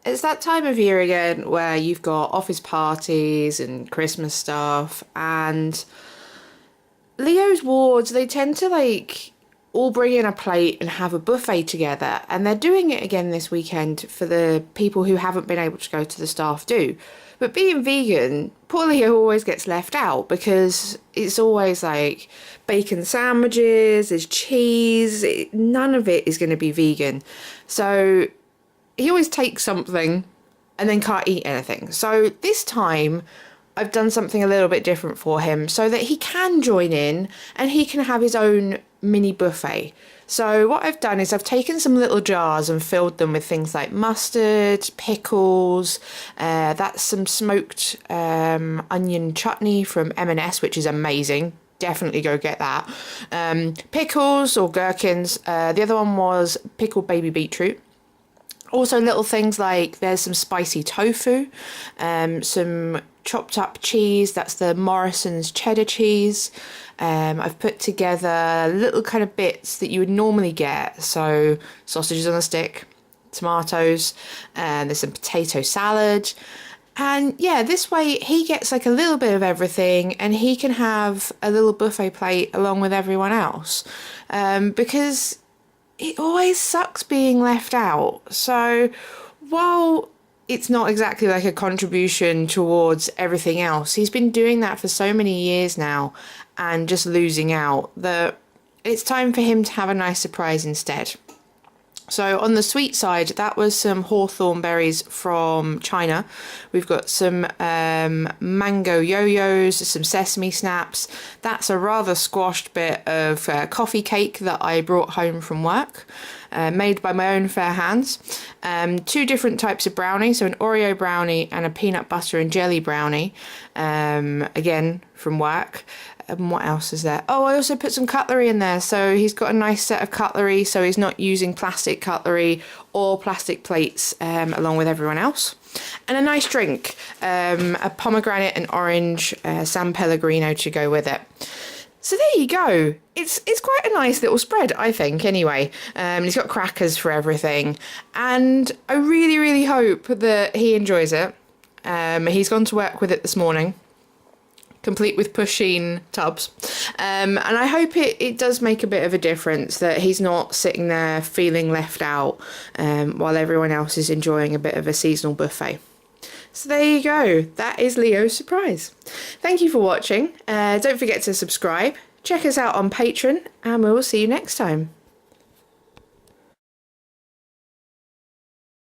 it's that time of year again where you've got office parties and Christmas stuff, and Leo's wards, they tend to like all bring in a plate and have a buffet together, and they're doing it again this weekend for the people who haven't been able to go to the staff do. But being vegan, poor Leo always gets left out because it's always like bacon sandwiches, there's cheese, none of it is going to be vegan. So he always takes something and then can't eat anything. So this time I've done something a little bit different for him so that he can join in and he can have his own mini buffet. So what I've done is I've taken some little jars and filled them with things like mustard, pickles, that's some smoked onion chutney from M&S, which is amazing. Definitely go get that. Pickles or gherkins. The other one was pickled baby beetroot. Also little things like there's some spicy tofu, some chopped up cheese, that's the Morrison's cheddar cheese. I've put together little kind of bits that you would normally get, so sausages on a stick, tomatoes, and there's some potato salad. And yeah, this way he gets like a little bit of everything and he can have a little buffet plate along with everyone else, because it always sucks being left out. So while it's not exactly like a contribution towards everything else, he's been doing that for so many years now and just losing out, that it's time for him to have a nice surprise instead. So on the sweet side, that was some hawthorn berries from China. We've got some mango yo-yos, some sesame snaps. That's a rather squashed bit of coffee cake that I brought home from work, made by my own fair hands. Two different types of brownie, so an Oreo brownie and a peanut butter and jelly brownie, again from work. And what else is there? Oh, I also put some cutlery in there. So he's got a nice set of cutlery, so he's not using plastic cutlery or plastic plates along with everyone else. And a nice drink, a pomegranate and orange San Pellegrino to go with it. So there you go. It's quite a nice little spread, I think, anyway. He's got crackers for everything. And I really, really hope that he enjoys it. He's gone to work with it this morning, complete with pusheen tubs, and I hope it does make a bit of a difference, that he's not sitting there feeling left out while everyone else is enjoying a bit of a seasonal buffet. So there you go, that is Leo's surprise. Thank you for watching. Don't forget to subscribe, check us out on Patreon, and we will see you next time.